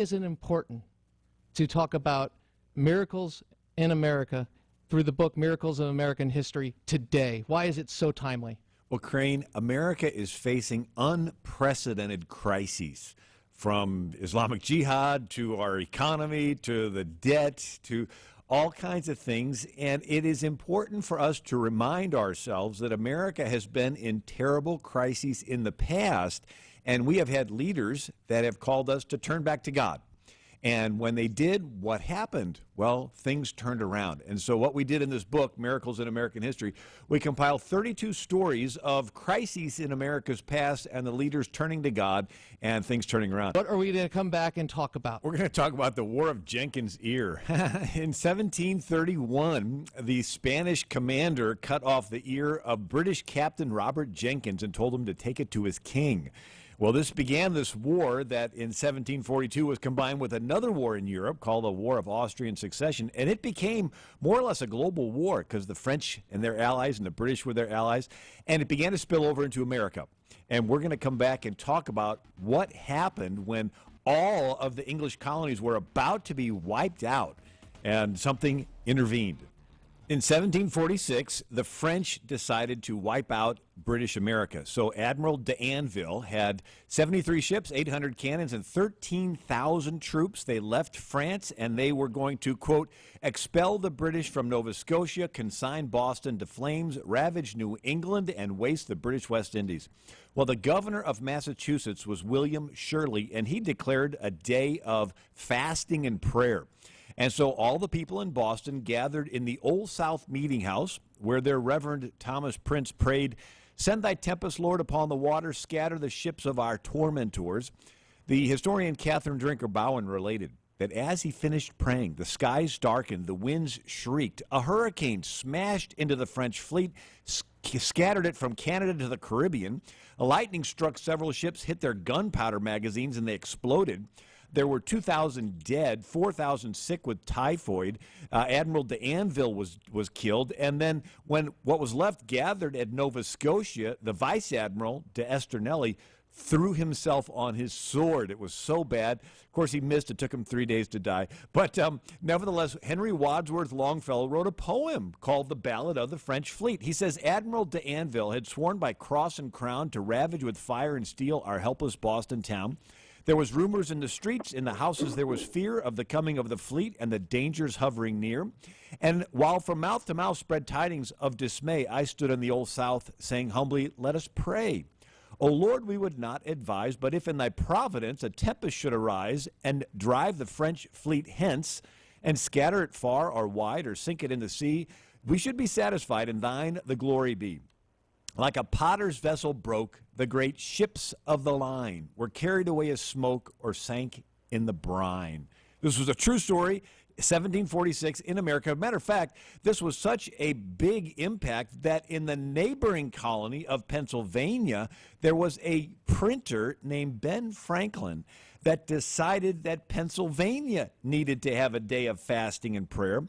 Is it important to talk about miracles in America through the book Miracles of American History today? Why is it so timely? Well, Crane, America is facing unprecedented crises, from Islamic Jihad to our economy to the debt to all kinds of things. And it is important for us to remind ourselves that America has been in terrible crises in the past, and we have had leaders that have called us to turn back to God. And when they did, what happened? Well, things turned around. And so what we did in this book, Miracles in American History, we compiled 32 stories of crises in America's past and the leaders turning to God and things turning around. What are we going to come back and talk about? We're going to talk about the War of Jenkins' Ear. In 1731, the Spanish commander cut off the ear of British Captain Robert Jenkins and told him to take it to his king. Well, this began this war that in 1742 was combined with another war in Europe called the War of Austrian Succession, and it became more or less a global war because the French and their allies and the British were their allies, and it began to spill over into America. And we're going to come back and talk about what happened when all of the English colonies were about to be wiped out, and something intervened. In 1746, the French decided to wipe out British America. So Admiral d'Anville had 73 ships, 800 cannons, and 13,000 troops. They left France, and they were going to, quote, expel the British from Nova Scotia, consign Boston to flames, ravage New England, and waste the British West Indies. Well, the governor of Massachusetts was William Shirley, and he declared a day of fasting and prayer. And so all the people in Boston gathered in the Old South Meeting House, where their Reverend Thomas Prince prayed, "Send thy tempest, Lord, upon the waters, scatter the ships of our tormentors." The historian Catherine Drinker Bowen related that as he finished praying, the skies darkened, the winds shrieked, a hurricane smashed into the French fleet, scattered it from Canada to the Caribbean. A lightning struck several ships, hit their gunpowder magazines, and they exploded. There were 2,000 dead, 4,000 sick with typhoid. Admiral d'Anville was killed. And then when what was left gathered at Nova Scotia, the Vice Admiral d'Estervelli threw himself on his sword. It was so bad. Of course, he missed. It took him 3 days to die. But nevertheless, Henry Wadsworth Longfellow wrote a poem called The Ballad of the French Fleet. He says, Admiral d'Anville had sworn by cross and crown to ravage with fire and steel our helpless Boston town. There was rumors in the streets, in the houses there was fear of the coming of the fleet and the dangers hovering near. And while from mouth to mouth spread tidings of dismay, I stood in the Old South saying humbly, let us pray. O Lord, we would not advise, but if in thy providence a tempest should arise and drive the French fleet hence and scatter it far or wide or sink it in the sea, we should be satisfied, and thine the glory be. Like a potter's vessel broke, the great ships of the line were carried away as smoke or sank in the brine. This was a true story, 1746 in America. Matter of fact, this was such a big impact that in the neighboring colony of Pennsylvania, there was a printer named Ben Franklin that decided that Pennsylvania needed to have a day of fasting and prayer.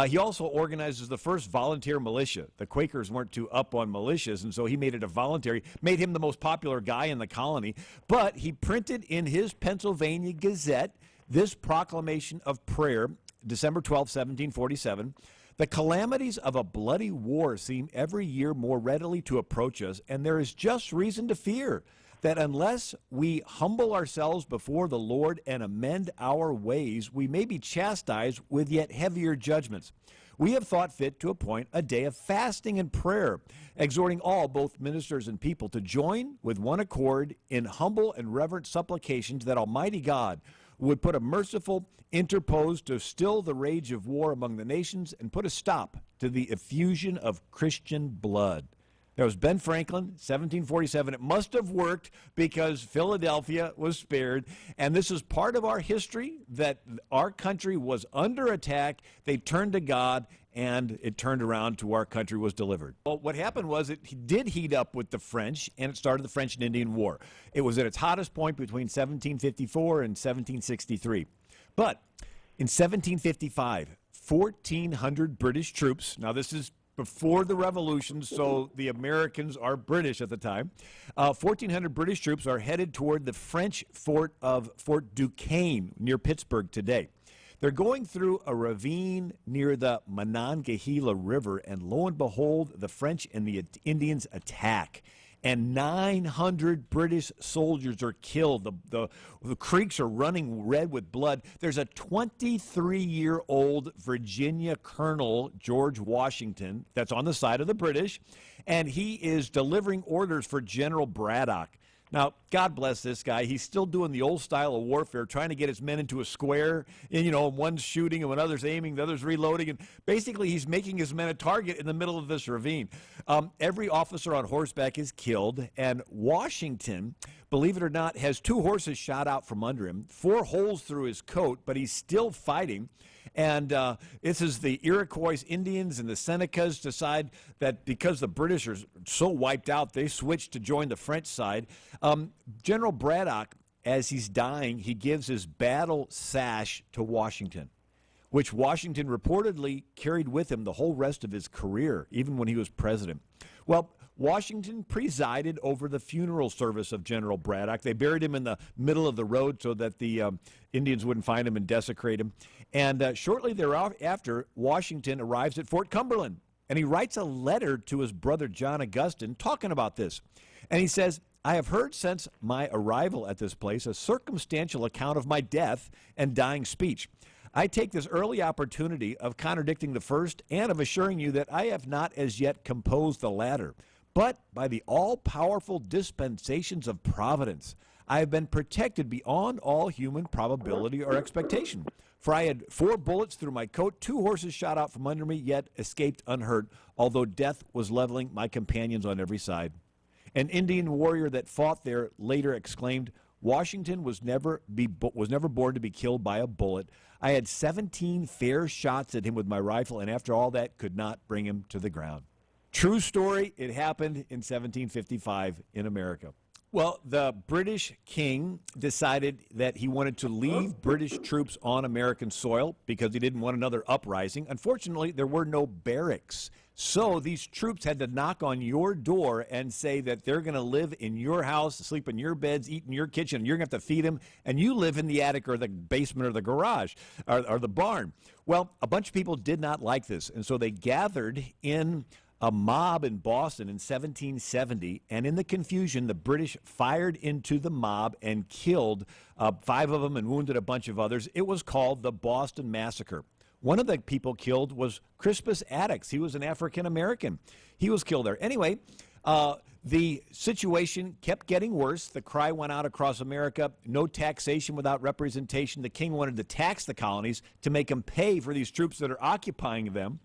He also organizes the first volunteer militia. The Quakers weren't too up on militias, and so he made it a voluntary, made him the most popular guy in the colony. But he printed in his Pennsylvania Gazette this proclamation of prayer, December 12, 1747. The calamities of a bloody war seem every year more readily to approach us, and there is just reason to fear that unless we humble ourselves before the Lord and amend our ways, we may be chastised with yet heavier judgments. We have thought fit to appoint a day of fasting and prayer, exhorting all, both ministers and people, to join with one accord in humble and reverent supplications that Almighty God would put a merciful interpose to still the rage of war among the nations and put a stop to the effusion of Christian blood. That was Ben Franklin, 1747. It must have worked because Philadelphia was spared. And this is part of our history, that our country was under attack. They turned to God, and it turned around to our country was delivered. Well, what happened was it did heat up with the French, and it started the French and Indian War. It was at its hottest point between 1754 and 1763. But in 1755, 1,400 British troops, now this is before the Revolution, so the Americans are British at the time. 1,400 British troops are headed toward the French fort of Fort Duquesne near Pittsburgh today. They're going through a ravine near the Monongahela River, and lo and behold, the French and the Indians attack. And 900 British soldiers are killed. The creeks are running red with blood. There's a 23-year-old Virginia Colonel, George Washington, that's on the side of the British, and he is delivering orders for General Braddock. Now, God bless this guy. He's still doing the old style of warfare, trying to get his men into a square, and, one's shooting and another's aiming, the other's reloading, and basically he's making his men a target in the middle of this ravine. Every officer on horseback is killed, and Washington, believe it or not, has 2 horses shot out from under him, 4 holes through his coat, but he's still fighting. And this is the Iroquois Indians and the Senecas decide that because the British are so wiped out, they switch to join the French side. General Braddock, as he's dying, he gives his battle sash to Washington, which Washington reportedly carried with him the whole rest of his career, even when he was president. Well, Washington presided over the funeral service of General Braddock. They buried him in the middle of the road so that the Indians wouldn't find him and desecrate him. And shortly thereafter, Washington arrives at Fort Cumberland, and he writes a letter to his brother John Augustine talking about this. And he says, I have heard since my arrival at this place a circumstantial account of my death and dying speech. I take this early opportunity of contradicting the first and of assuring you that I have not as yet composed the latter. But by the all-powerful dispensations of Providence, I have been protected beyond all human probability or expectation. For I had 4 bullets through my coat, 2 horses shot out from under me, yet escaped unhurt, although death was leveling my companions on every side. An Indian warrior that fought there later exclaimed, Washington was never born to be killed by a bullet. I had 17 fair shots at him with my rifle, and after all that, could not bring him to the ground. True story. It happened in 1755 in America. Well, the British king decided that he wanted to leave British troops on American soil because he didn't want another uprising. Unfortunately, there were no barracks. So these troops had to knock on your door and say that they're going to live in your house, sleep in your beds, eat in your kitchen, and you're going to have to feed them, and you live in the attic or the basement or the garage or the barn. Well, a bunch of people did not like this, and so they gathered in a mob in Boston in 1770, and in the confusion, the British fired into the mob and killed 5 of them and wounded a bunch of others. It was called the Boston Massacre. One of the people killed was Crispus Attucks. He was an African-American. He was killed there. Anyway, the situation kept getting worse. The cry went out across America, no taxation without representation. The king wanted to tax the colonies to make them pay for these troops that are occupying them.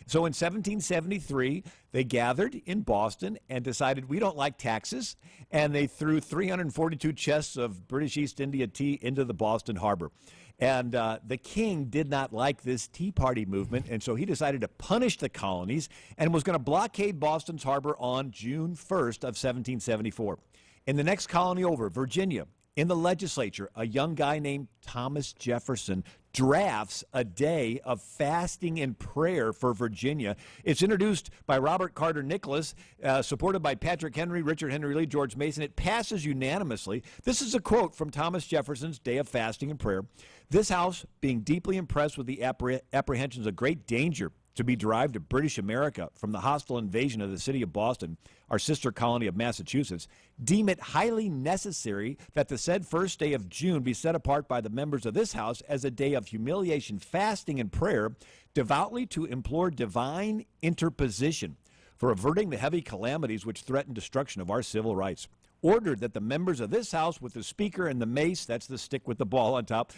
So in 1773, they gathered in Boston and decided we don't like taxes, and they threw 342 chests of British East India tea into the Boston harbor. And the king did not like this Tea Party movement, and so he decided to punish the colonies and was going to blockade Boston's harbor on June 1st of 1774. In the next colony over, Virginia, in the legislature, a young guy named Thomas Jefferson drafts a day of fasting and prayer for Virginia. It's introduced by Robert Carter Nicholas, supported by Patrick Henry, Richard Henry Lee, George Mason. It passes unanimously. This is a quote from Thomas Jefferson's Day of Fasting and Prayer. This House, being deeply impressed with the apprehensions of great danger to be derived of British America from the hostile invasion of the city of Boston, our sister colony of Massachusetts, deem it highly necessary that the said first day of June be set apart by the members of this House as a day of humiliation, fasting, and prayer, devoutly to implore divine interposition for averting the heavy calamities which threaten destruction of our civil rights. Ordered that the members of this House with the speaker and the mace, that's the stick with the ball on top,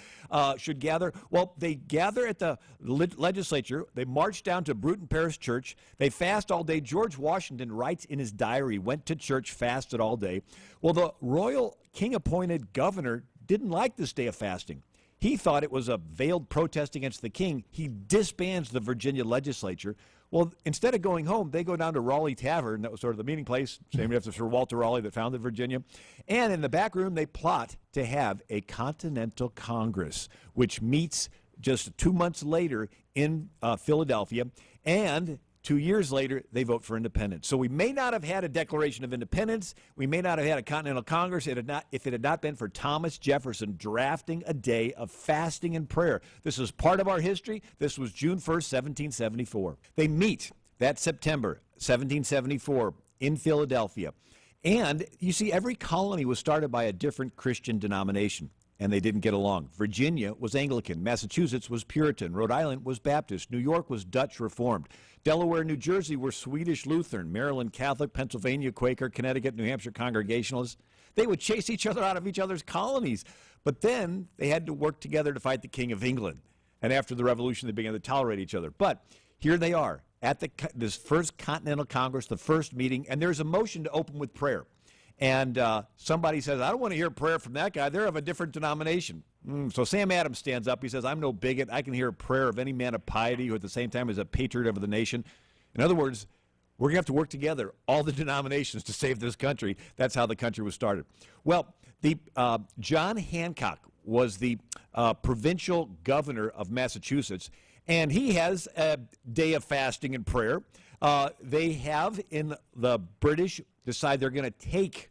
should gather. Well, they gather at the legislature. They march down to Bruton Parish Church. They fast all day. George Washington writes in his diary, went to church, fasted all day. Well, the royal king-appointed governor didn't like this day of fasting. He thought it was a veiled protest against the king. He disbands the Virginia legislature. Well, instead of going home, they go down to Raleigh Tavern. That was sort of the meeting place, named after Sir Walter Raleigh that founded Virginia. And in the back room, they plot to have a Continental Congress, which meets just 2 months later in Philadelphia. And 2 years later, they vote for independence. So we may not have had a Declaration of Independence. We may not have had a Continental Congress if it had not been for Thomas Jefferson drafting a day of fasting and prayer. This is part of our history. This was June 1st, 1774. They meet that September 1774 in Philadelphia. And you see, every colony was started by a different Christian denomination, and they didn't get along. Virginia was Anglican. Massachusetts was Puritan. Rhode Island was Baptist. New York was Dutch Reformed. Delaware and New Jersey were Swedish Lutheran. Maryland Catholic. Pennsylvania Quaker. Connecticut, New Hampshire Congregationalists. They would chase each other out of each other's colonies. But then they had to work together to fight the King of England. And after the Revolution, they began to tolerate each other. But here they are at this first Continental Congress, the first meeting, and there's a motion to open with prayer. And somebody says, I don't want to hear prayer from that guy. They're of a different denomination. So Sam Adams stands up. He says, I'm no bigot. I can hear a prayer of any man of piety who at the same time is a patriot of the nation. In other words, we're going to have to work together, all the denominations, to save this country. That's how the country was started. Well, John Hancock was the provincial governor of Massachusetts, and he has a day of fasting and prayer. They have, in the British, decide they're going to take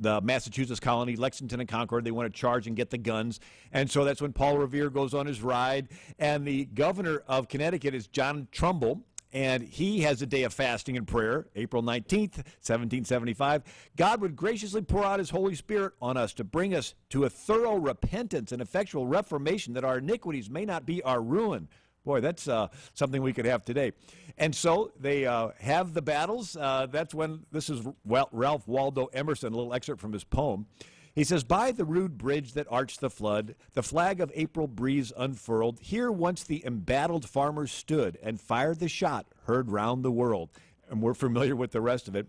the Massachusetts colony, Lexington and Concord. They want to charge and get the guns. And so that's when Paul Revere goes on his ride. And the governor of Connecticut is John Trumbull. And he has a day of fasting and prayer, April 19th, 1775. God would graciously pour out his Holy Spirit on us to bring us to a thorough repentance and effectual reformation, that our iniquities may not be our ruin. Boy, that's something we could have today. And so they have the battles. That's when, this is Ralph Waldo Emerson, a little excerpt from his poem. He says, by the rude bridge that arched the flood, the flag of April breeze unfurled, here once the embattled farmers stood and fired the shot heard round the world. And we're familiar with the rest of it.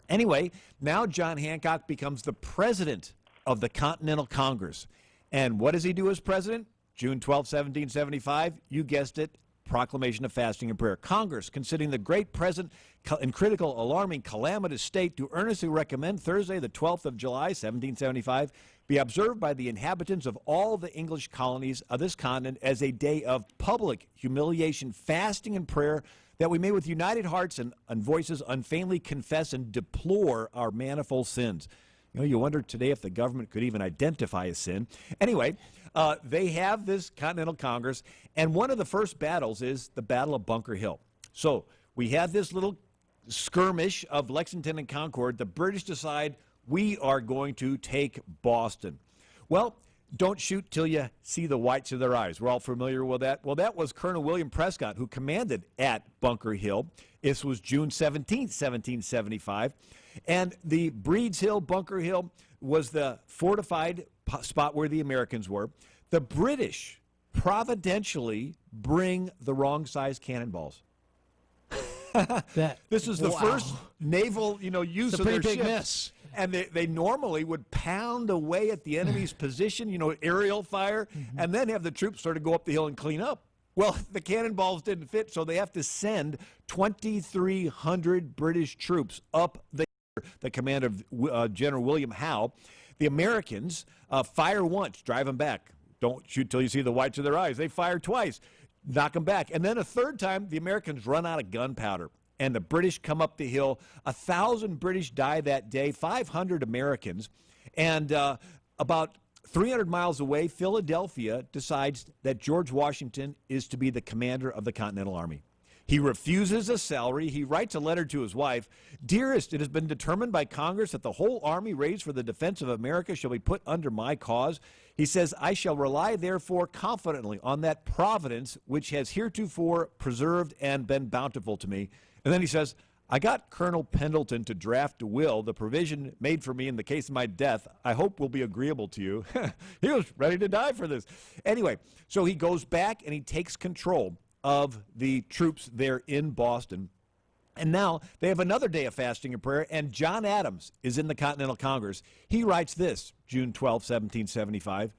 Anyway, now John Hancock becomes the president of the Continental Congress. And what does he do as president? June 12, 1775, you guessed it, proclamation of fasting and prayer. Congress, considering the great present and critical, alarming, calamitous state, do earnestly recommend Thursday, the 12th of July, 1775, be observed by the inhabitants of all the English colonies of this continent as a day of public humiliation, fasting and prayer, that we may with united hearts and voices unfeignedly confess and deplore our manifold sins. You know, you wonder today if the government could even identify a sin. Anyway, they have this Continental Congress, and one of the first battles is the Battle of Bunker Hill. So we have this little skirmish of Lexington and Concord. The British decide, we are going to take Boston. Well, don't shoot till you see the whites of their eyes. We're all familiar with that. Well, that was Colonel William Prescott, who commanded at Bunker Hill. This was June 17th, 1775. And the Breeds Hill, Bunker Hill, was the fortified spot where the Americans were. The British providentially bring the wrong size cannonballs. This is the first naval, use of their ships. Miss. And they normally would pound away at the enemy's position, aerial fire, and then have the troops sort of go up the hill and clean up. Well, the cannonballs didn't fit, so they have to send 2,300 British troops up the command of General William Howe. The Americans fire once, drive them back. Don't shoot till you see the whites of their eyes. They fire twice, knock them back. And then a third time, the Americans run out of gunpowder, and the British come up the hill. 1,000 British die that day, 500 Americans. And about 300 miles away, Philadelphia decides that George Washington is to be the commander of the Continental Army. He refuses a salary. He writes a letter to his wife. Dearest, it has been determined by Congress that the whole army raised for the defense of America shall be put under my cause. He says, I shall rely, therefore, confidently on that providence which has heretofore preserved and been bountiful to me. And then he says, I got Colonel Pendleton to draft a will, the provision made for me in the case of my death, I hope will be agreeable to you. He was ready to die for this. Anyway, so he goes back and he takes control of the troops there in Boston. And now they have another day of fasting and prayer, and John Adams is in the Continental Congress. He writes this, June 12, 1775,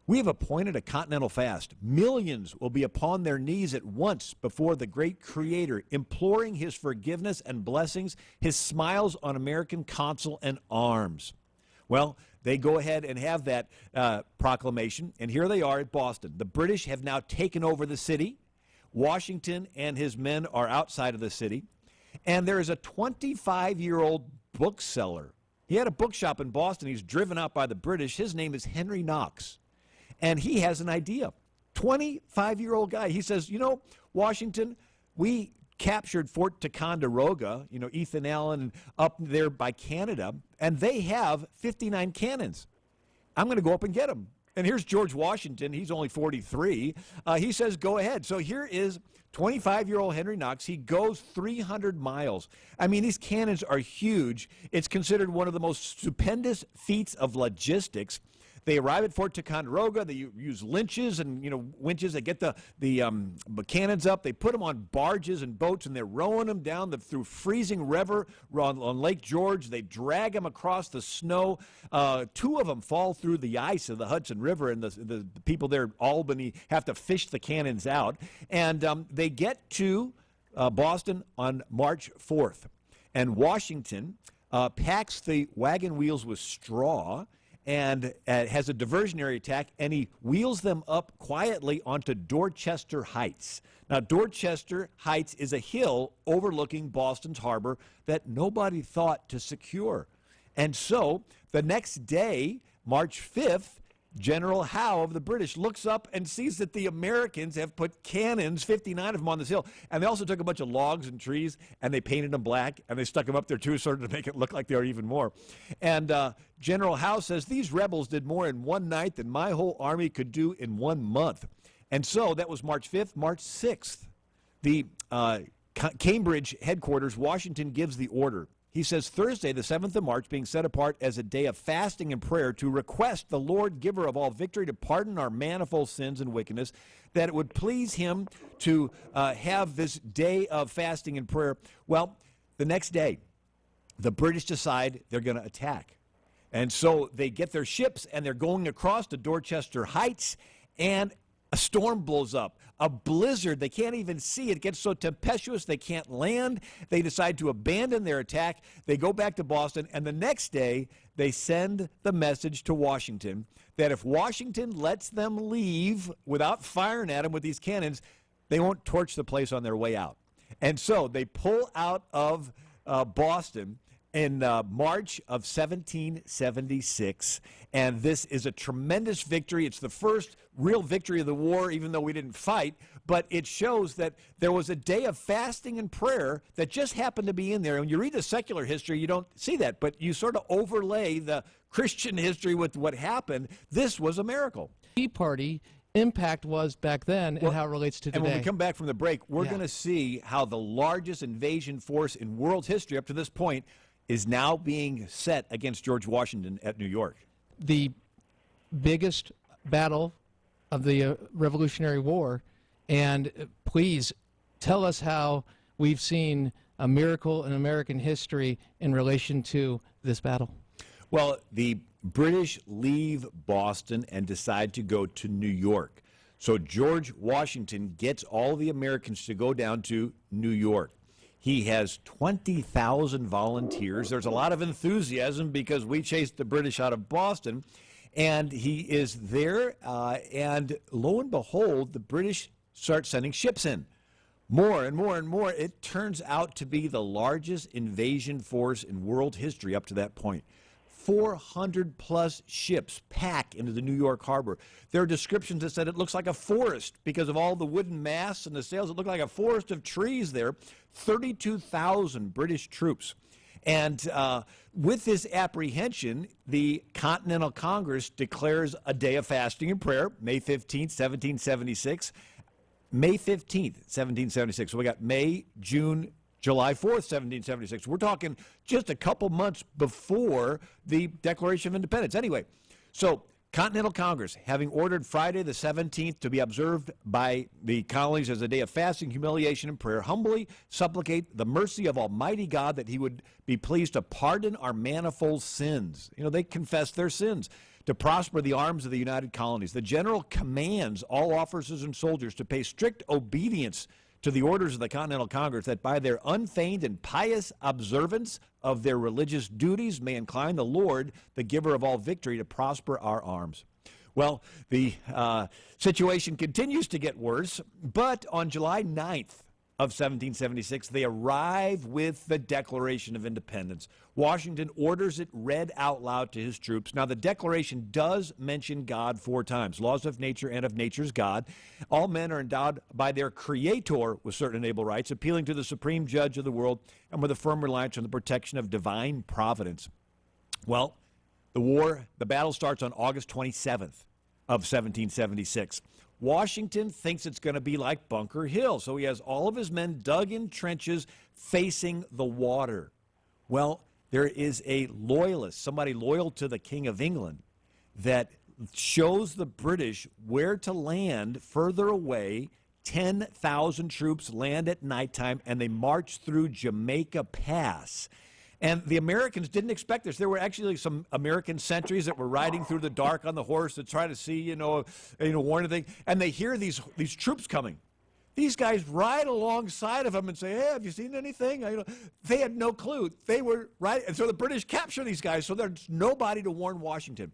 we have appointed a continental fast. Millions will be upon their knees at once before the great Creator, imploring his forgiveness and blessings, his smiles on American consul and arms. Well, they go ahead and have that proclamation, and here they are at Boston. The British have now taken over the city. Washington and his men are outside of the city, and there is a 25-year-old bookseller. He had a bookshop in Boston. He's driven out by the British. His name is Henry Knox, and he has an idea. 25-year-old guy. He says, Washington, we captured Fort Ticonderoga, Ethan Allen up there by Canada, and they have 59 cannons. I'm going to go up and get them. And here's George Washington. He's only 43. He says, go ahead. So here is 25-year-old Henry Knox. He goes 300 miles. I mean, these cannons are huge. It's considered one of the most stupendous feats of logistics. They arrive at Fort Ticonderoga. They use lynches and winches. They get the cannons up. They put them on barges and boats, and they're rowing them down through freezing river on Lake George. They drag them across the snow. 2 of them fall through the ice of the Hudson River, and the people there, Albany, have to fish the cannons out. And they get to Boston on March 4th, and Washington packs the wagon wheels with straw and has a diversionary attack, and he wheels them up quietly onto Dorchester Heights. Now, Dorchester Heights is a hill overlooking Boston's harbor that nobody thought to secure. And so the next day, March 5th, General Howe of the British looks up and sees that the Americans have put cannons, 59 of them, on this hill. And they also took a bunch of logs and trees, and they painted them black, and they stuck them up there, too, sort of to make it look like they are even more. And General Howe says, these rebels did more in one night than my whole army could do in 1 month. And so that was March 5th. March 6th, the Cambridge headquarters, Washington gives the order. He says, Thursday, the 7th of March, being set apart as a day of fasting and prayer to request the Lord, giver of all victory, to pardon our manifold sins and wickedness, that it would please him to have this day of fasting and prayer. Well, the next day, the British decide they're going to attack. And so they get their ships, and they're going across to Dorchester Heights, and a storm blows up, a blizzard. They can't even see. It gets so tempestuous they can't land. They decide to abandon their attack. They go back to Boston, and the next day they send the message to Washington that if Washington lets them leave without firing at them with these cannons, they won't torch the place on their way out. And so they pull out of Boston in March of 1776, and this is a tremendous victory. It's the first real victory of the war, even though we didn't fight, but it shows that there was a day of fasting and prayer that just happened to be in there. When you read the secular history, you don't see that, but you sort of overlay the Christian history with what happened. This was a miracle. Tea Party impact was back then and how it relates to today. And when we come back from the break, we're going to see how the largest invasion force in world history up to this point is now being set against George Washington at New York. The biggest battle of the Revolutionary War, and please tell us how we've seen a miracle in American history in relation to this battle. Well, the British leave Boston and decide to go to New York. So George Washington gets all the Americans to go down to New York. He has 20,000 volunteers. There's a lot of enthusiasm because we chased the British out of Boston. And he is there, and lo and behold, the British start sending ships in. More and more and more. It turns out to be the largest invasion force in world history up to that point. 400-plus ships pack into the New York harbor. There are descriptions that said it looks like a forest because of all the wooden masts and the sails. It looked like a forest of trees there. 32,000 British troops. And with this apprehension, the Continental Congress declares a day of fasting and prayer, May 15th, 1776. May 15th, 1776. So we got May, June, July 4th, 1776. We're talking just a couple months before the Declaration of Independence. Anyway, so Continental Congress, having ordered Friday the 17th to be observed by the colonies as a day of fasting, humiliation, and prayer, humbly supplicate the mercy of Almighty God that he would be pleased to pardon our manifold sins. You know, they confess their sins. To prosper the arms of the United Colonies. The general commands all officers and soldiers to pay strict obedience to the orders of the Continental Congress, that by their unfeigned and pious observance of their religious duties may incline the Lord, the giver of all victory, to prosper our arms. Well, the situation continues to get worse, but on July 9th of 1776, they arrive with the Declaration of Independence. Washington orders it read out loud to his troops. Now, the Declaration does mention God 4 times, laws of nature and of nature's God. All men are endowed by their Creator with certain inalienable rights, appealing to the supreme judge of the world and with a firm reliance on the protection of divine providence. Well, the battle starts on August 27th of 1776. Washington thinks it's going to be like Bunker Hill, so he has all of his men dug in trenches facing the water. Well, there is a loyalist, somebody loyal to the King of England, that shows the British where to land further away. 10,000 troops land at nighttime, and they march through Jamaica Pass. And the Americans didn't expect this. There were actually some American sentries that were riding through the dark on the horse to try to see, warn anything. And they hear these troops coming. These guys ride alongside of them and say, "Hey, have you seen anything?" They had no clue. They were right. And so the British capture these guys. So there's nobody to warn Washington.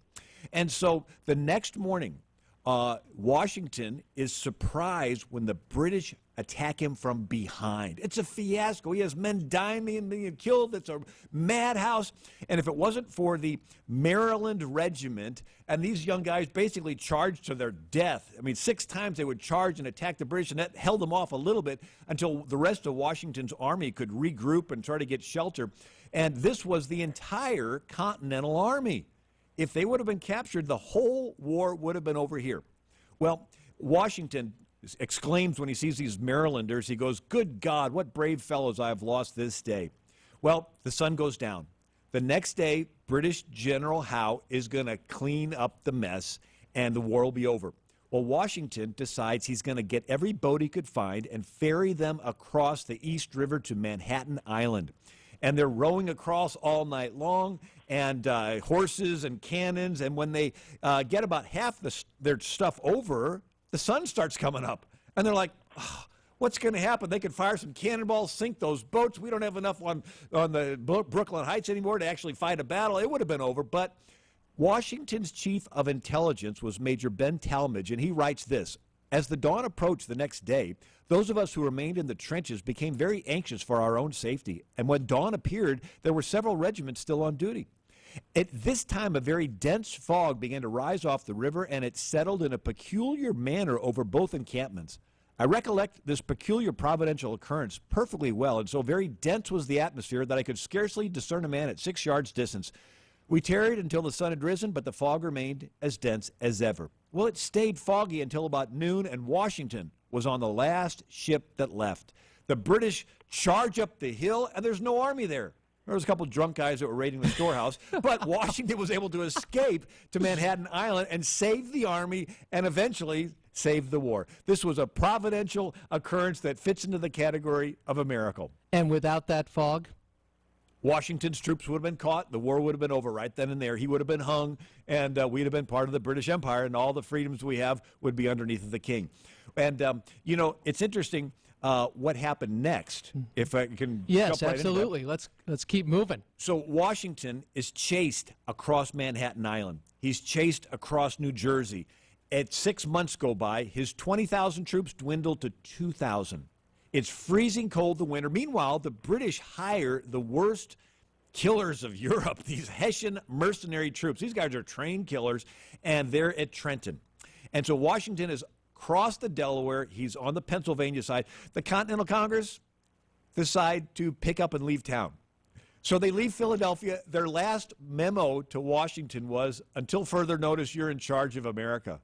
And so the next morning, Washington is surprised when the British attack him from behind. It's a fiasco. He has men dying and being killed. It's a madhouse. And if it wasn't for the Maryland Regiment, and these young guys basically charged to their death. I mean, 6 times they would charge and attack the British, and that held them off a little bit until the rest of Washington's army could regroup and try to get shelter. And this was the entire Continental Army. If they would have been captured, the whole war would have been over here. Well, Washington exclaims when he sees these Marylanders, he goes, "Good God, what brave fellows I have lost this day." Well, the sun goes down. The next day, British General Howe is going to clean up the mess, and the war will be over. Well, Washington decides he's going to get every boat he could find and ferry them across the East River to Manhattan Island. And they're rowing across all night long, and horses and cannons. And when they get about half their stuff over, the sun starts coming up. And they're like, "Oh, what's going to happen? They could fire some cannonballs, sink those boats. We don't have enough on the Brooklyn Heights anymore to actually fight a battle." It would have been over. But Washington's chief of intelligence was Major Ben Talmadge, and he writes this: "As the dawn approached the next day, those of us who remained in the trenches became very anxious for our own safety. And when dawn appeared, there were several regiments still on duty. At this time, a very dense fog began to rise off the river, and it settled in a peculiar manner over both encampments. I recollect this peculiar providential occurrence perfectly well, and so very dense was the atmosphere that I could scarcely discern a man at 6 yards' distance. We tarried until the sun had risen, but the fog remained as dense as ever. Well, it stayed foggy until about noon, and Washington was on the last ship that left. The British charge up the hill, and there's no army there. There was a couple of drunk guys that were raiding the storehouse, but Washington was able to escape to Manhattan Island and save the army and eventually save the war. This was a providential occurrence that fits into the category of a miracle. And without that fog, Washington's troops would have been caught. The war would have been over right then and there. He would have been hung, and we'd have been part of the British Empire, and all the freedoms we have would be underneath the king. And, it's interesting what happened next, if I can yes, jump right absolutely. into that. Let's keep moving. So Washington is chased across Manhattan Island. He's chased across New Jersey. At 6 months go by, his 20,000 troops dwindle to 2,000. It's freezing cold the winter. Meanwhile, the British hire the worst killers of Europe, these Hessian mercenary troops. These guys are trained killers, and they're at Trenton. And so Washington has crossed the Delaware. He's on the Pennsylvania side. The Continental Congress decide to pick up and leave town. So they leave Philadelphia. Their last memo to Washington was, "Until further notice, you're in charge of America."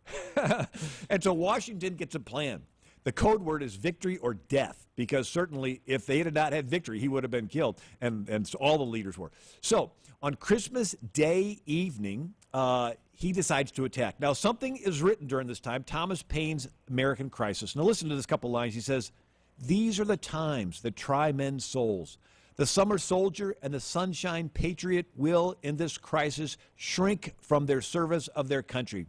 And so Washington gets a plan. The code word is victory or death, because certainly if they had not had victory, he would have been killed, and so all the leaders were. So on Christmas Day evening, he decides to attack. Now, something is written during this time, Thomas Paine's American Crisis. Now, listen to this couple lines. He says, "These are the times that try men's souls. The summer soldier and the sunshine patriot will, in this crisis, shrink from their service of their country.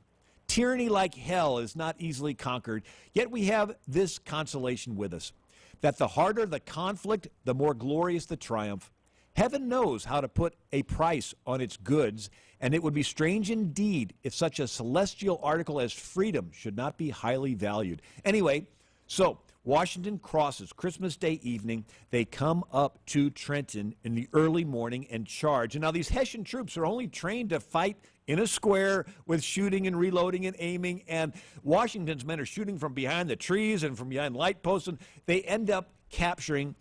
Tyranny like hell is not easily conquered, yet we have this consolation with us, that the harder the conflict, the more glorious the triumph. Heaven knows how to put a price on its goods, and it would be strange indeed if such a celestial article as freedom should not be highly valued. Anyway, so Washington crosses Christmas Day evening. They come up to Trenton in the early morning and charge. And now these Hessian troops are only trained to fight in a square with shooting and reloading and aiming. And Washington's men are shooting from behind the trees and from behind light posts. And they end up capturing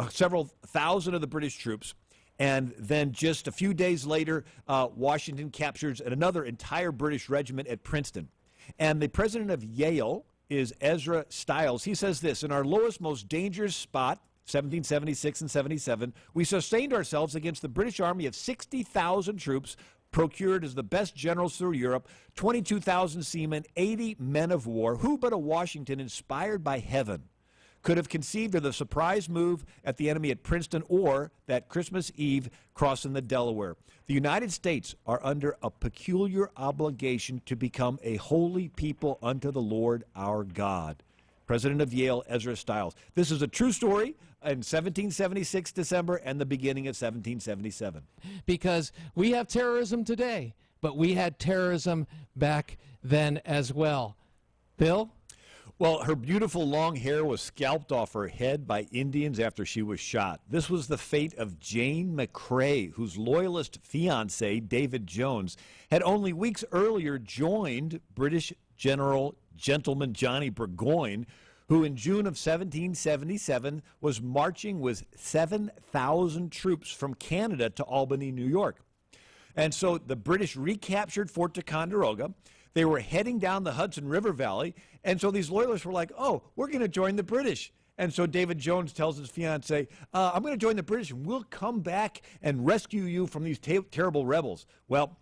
several thousand of the British troops. And then just a few days later, Washington captures another entire British regiment at Princeton. And the president of Yale is Ezra Stiles. He says this: in our lowest, most dangerous spot, 1776 and 77, we sustained ourselves against the British army of 60,000 troops, procured as the best generals through Europe, 22,000 seamen, 80 men of war. Who but a Washington, inspired by heaven, could have conceived of the surprise move at the enemy at Princeton or that Christmas Eve crossing the Delaware? The United States are under a peculiar obligation to become a holy people unto the Lord our God. President of Yale, Ezra Stiles. This is a true story in 1776 December and the beginning of 1777. Because we have terrorism today, but we had terrorism back then as well. Bill? Well, her beautiful long hair was scalped off her head by Indians after she was shot. This was the fate of Jane McCrae, whose loyalist fiancé, David Jones, had only weeks earlier joined British Gentleman Johnny Burgoyne, who in June of 1777 was marching with 7,000 troops from Canada to Albany, New York. And so the British recaptured Fort Ticonderoga. They were heading down the Hudson River Valley, and so these loyalists were like, oh, we're going to join the British. And so David Jones tells his fiancée, I'm going to join the British, and we'll come back and rescue you from these terrible rebels. Well,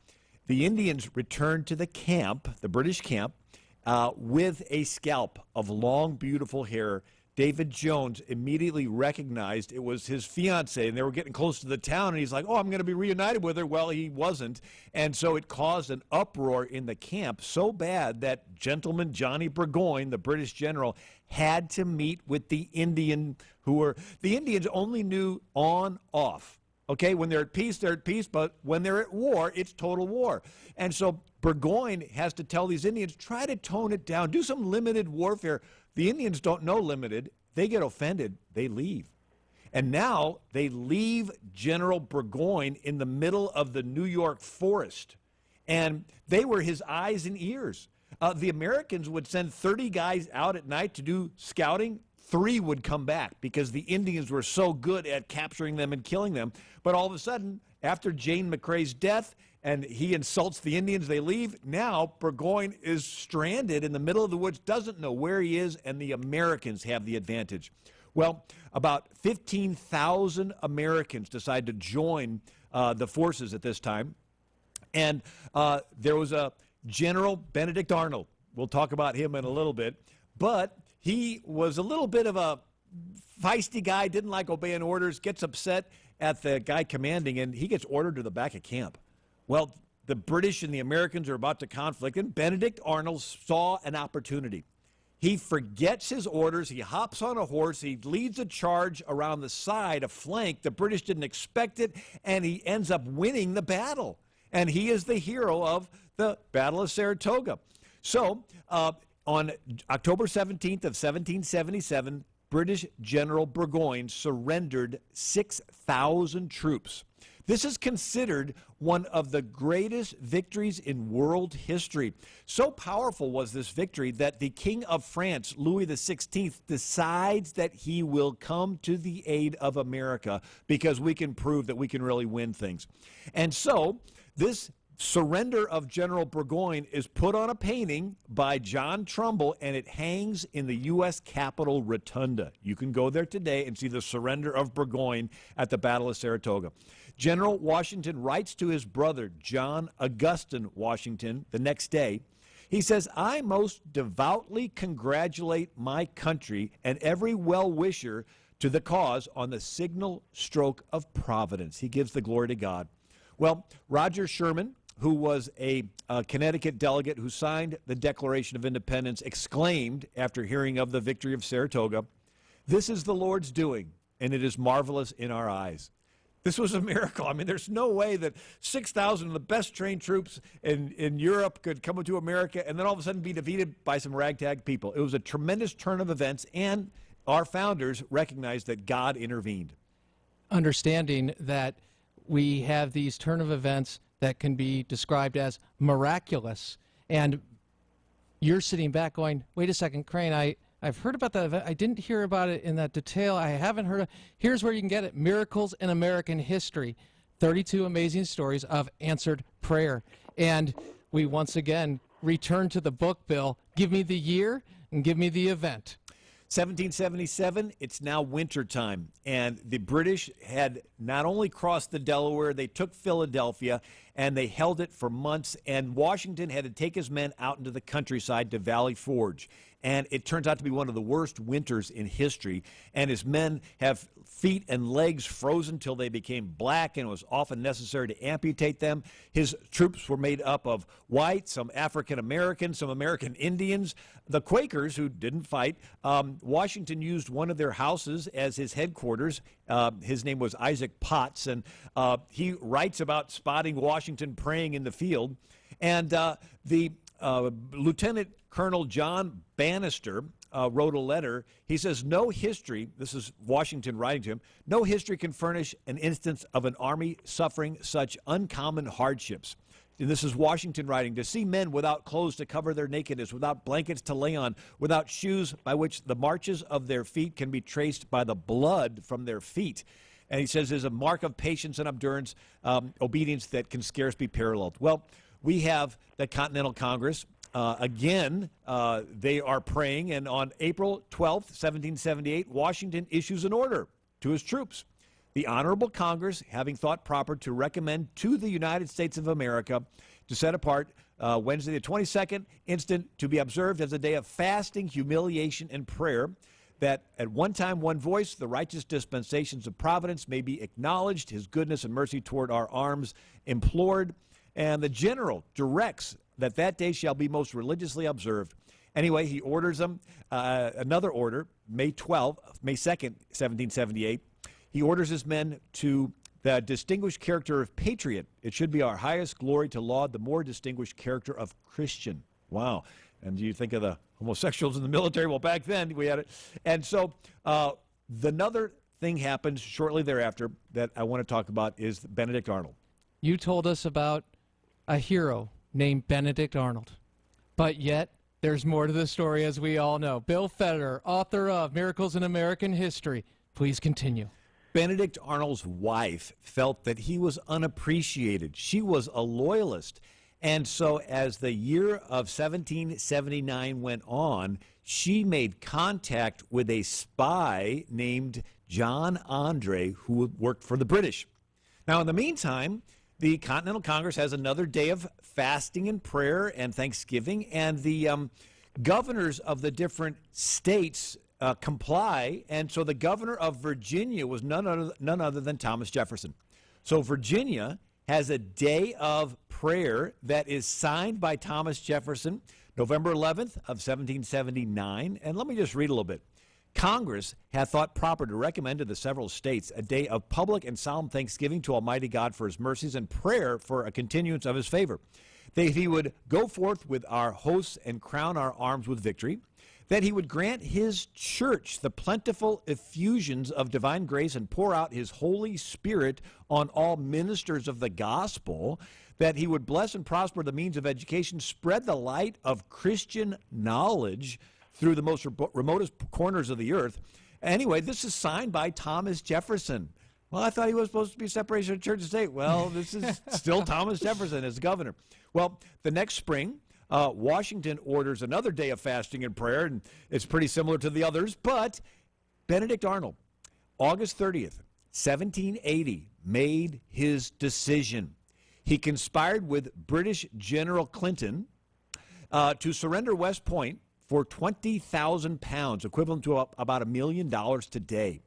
the Indians returned to the camp, the British camp, with a scalp of long, beautiful hair. David Jones immediately recognized it was his fiancée, and they were getting close to the town, and he's like, oh, I'm going to be reunited with her. Well, he wasn't, and so it caused an uproar in the camp so bad that Gentleman Johnny Burgoyne, the British general, had to meet with the Indians only knew on, off. Okay, when they're at peace, but when they're at war, it's total war. And so Burgoyne has to tell these Indians, try to tone it down, do some limited warfare. The Indians don't know limited. They get offended. They leave. And now they leave General Burgoyne in the middle of the New York forest. And they were his eyes and ears. The Americans would send 30 guys out at night to do scouting. 3 would come back because the Indians were so good at capturing them and killing them. But all of a sudden, after Jane McCrae's death, and he insults the Indians, they leave. Now Burgoyne is stranded in the middle of the woods, doesn't know where he is, and the Americans have the advantage. Well, about 15,000 Americans decide to join the forces at this time. And there was a General Benedict Arnold. We'll talk about him in a little bit. But he was a little bit of a feisty guy, didn't like obeying orders, gets upset at the guy commanding, and he gets ordered to the back of camp. Well, the British and the Americans are about to conflict, and Benedict Arnold saw an opportunity. He forgets his orders. He hops on a horse. He leads a charge around the side, a flank. The British didn't expect it, and he ends up winning the battle. And he is the hero of the Battle of Saratoga. So on October 17th of 1777, British General Burgoyne surrendered 6,000 troops. This is considered one of the greatest victories in world history. So powerful was this victory that the King of France, Louis XVI, decides that he will come to the aid of America because we can prove that we can really win things. And so this surrender of General Burgoyne is put on a painting by John Trumbull, and it hangs in the U.S. Capitol Rotunda. You can go there today and see the surrender of Burgoyne at the Battle of Saratoga. General Washington writes to his brother, John Augustine Washington, the next day. He says, I most devoutly congratulate my country and every well-wisher to the cause on the signal stroke of Providence. He gives the glory to God. Well, Roger Sherman, who was a Connecticut delegate who signed the Declaration of Independence, exclaimed after hearing of the victory of Saratoga, this is the Lord's doing, and it is marvelous in our eyes. This was a miracle. I mean, there's no way that 6,000 of the best trained troops in Europe could come into America and then all of a sudden be defeated by some ragtag people. It was a tremendous turn of events, and our founders recognized that God intervened. Understanding that we have these turn of events that can be described as miraculous, and you're sitting back going, wait a second, Crane, I've heard about that event. I didn't hear about it in that detail. I haven't heard of. Here's where you can get it. Miracles in American History. 32 amazing stories of answered prayer. And we once again return to the book, Bill. Give me the year and give me the event. 1777, it's now wintertime, and the British had not only crossed the Delaware, they took Philadelphia, and they held it for months, and Washington had to take his men out into the countryside to Valley Forge. And it turns out to be one of the worst winters in history, and his men have feet and legs frozen till they became black, and it was often necessary to amputate them. His troops were made up of whites, some African Americans, some American Indians. The Quakers, who didn't fight, Washington used one of their houses as his headquarters. His name was Isaac Potts, and he writes about spotting Washington praying in the field. And the Lieutenant Colonel John Bannister wrote a letter. He says, no history, this is Washington writing to him, no history can furnish an instance of an army suffering such uncommon hardships. And this is Washington writing, to see men without clothes to cover their nakedness, without blankets to lay on, without shoes by which the marches of their feet can be traced by the blood from their feet. And he says there's a mark of patience and endurance, obedience that can scarce be paralleled. Well, we have the Continental Congress. Again, they are praying, and on April 12th, 1778, Washington issues an order to his troops. The Honorable Congress, having thought proper to recommend to the United States of America to set apart Wednesday the 22nd instant to be observed as a day of fasting, humiliation, and prayer, that at one time, one voice, the righteous dispensations of providence may be acknowledged, his goodness and mercy toward our arms implored, and the general directs that that day shall be most religiously observed. Anyway, he orders them another order, May 2nd, 1778. He orders his men to the distinguished character of patriot. It should be our highest glory to laud the more distinguished character of Christian. Wow. And you think of the homosexuals in the military? Well, back then we had it. And so another thing happens shortly thereafter that I want to talk about is Benedict Arnold. You told us about a hero named Benedict Arnold. But yet, there's more to the story, as we all know. Bill Federer, author of Miracles in American History. Please continue. Benedict Arnold's wife felt that he was unappreciated. She was a loyalist. And so as the year of 1779 went on, she made contact with a spy named John Andre, who worked for the British. Now, in the meantime, the Continental Congress has another day of fasting and prayer and thanksgiving, and the governors of the different states comply. And so the governor of Virginia was none other than Thomas Jefferson. So Virginia has a day of prayer that is signed by Thomas Jefferson, November 11th of 1779. And let me just read a little bit. Congress hath thought proper to recommend to the several states a day of public and solemn thanksgiving to Almighty God for his mercies and prayer for a continuance of his favor, that he would go forth with our hosts and crown our arms with victory, that he would grant his church the plentiful effusions of divine grace and pour out his Holy Spirit on all ministers of the gospel, that he would bless and prosper the means of education, spread the light of Christian knowledge through the most remotest corners of the earth. Anyway, this is signed by Thomas Jefferson. Well, I thought he was supposed to be separation of church and state. Well, this is still Thomas Jefferson as governor. Well, the next spring, Washington orders another day of fasting and prayer, and it's pretty similar to the others, but Benedict Arnold, August 30th, 1780, made his decision. He conspired with British General Clinton to surrender West Point for 20,000 pounds, equivalent to about $1 million today.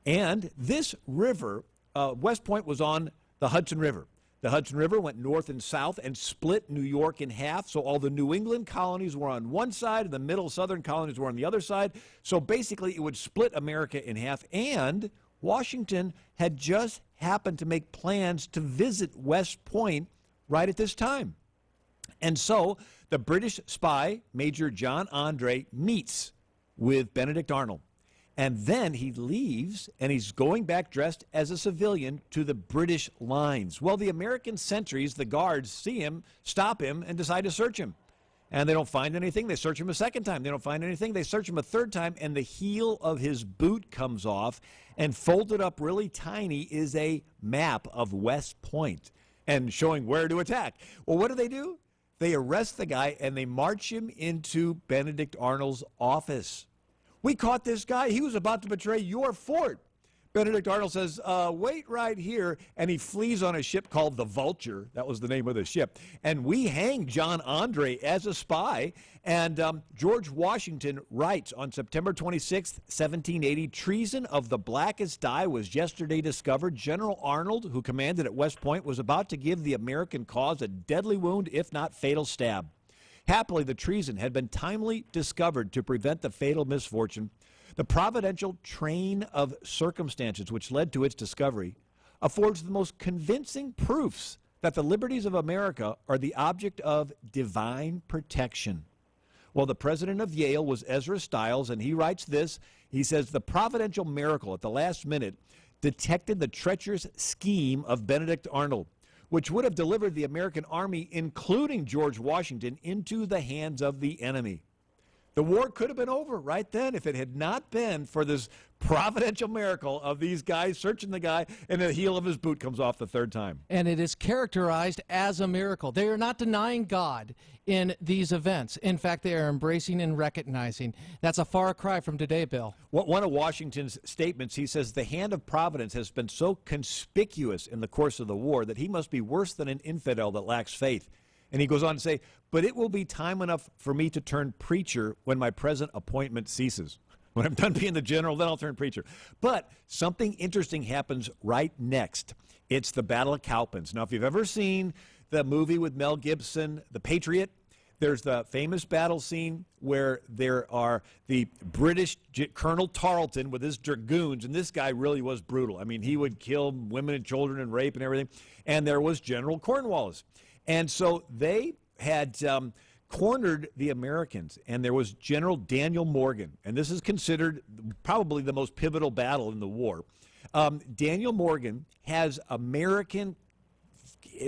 And this river, West Point was on the Hudson River. The Hudson River went north and south and split New York in half. So all the New England colonies were on one side, and the middle southern colonies were on the other side. So basically, it would split America in half. And Washington had just happened to make plans to visit West Point right at this time. And so the British spy, Major John Andre, meets with Benedict Arnold. And then he leaves, and he's going back dressed as a civilian to the British lines. Well, the American sentries, the guards, see him, stop him, and decide to search him. And they don't find anything. They search him a second time. They don't find anything. They search him a third time, and the heel of his boot comes off, and folded up really tiny is a map of West Point and showing where to attack. Well, what do? They arrest the guy, and they march him into Benedict Arnold's office. We caught this guy. He was about to betray your fort. Benedict Arnold says, wait right here. And he flees on a ship called the Vulture. That was the name of the ship. And we hang John Andre as a spy. And George Washington writes on September 26, 1780, treason of the blackest dye was yesterday discovered. General Arnold, who commanded at West Point, was about to give the American cause a deadly wound, if not fatal stab. Happily, the treason had been timely discovered to prevent the fatal misfortune. The providential train of circumstances which led to its discovery affords the most convincing proofs that the liberties of America are the object of divine protection. Well, the president of Yale was Ezra Stiles, and he writes this. He says, the providential miracle at the last minute detected the treacherous scheme of Benedict Arnold, which would have delivered the American army, including George Washington, into the hands of the enemy. The war could have been over right then if it had not been for this providential miracle of these guys searching the guy, and the heel of his boot comes off the third time. And it is characterized as a miracle. They are not denying God in these events. In fact, they are embracing and recognizing. That's a far cry from today, Bill. One of Washington's statements, he says, the hand of providence has been so conspicuous in the course of the war that he must be worse than an infidel that lacks faith. And he goes on to say, but it will be time enough for me to turn preacher when my present appointment ceases. When I'm done being the general, then I'll turn preacher. But something interesting happens right next. It's the Battle of Cowpens. Now, if you've ever seen the movie with Mel Gibson, The Patriot, there's the famous battle scene where there are the British Colonel Tarleton with his dragoons, and this guy really was brutal. I mean, he would kill women and children and rape and everything. And there was General Cornwallis. And so they had cornered the Americans, and there was General Daniel Morgan, and this is considered probably the most pivotal battle in the war. Daniel Morgan has American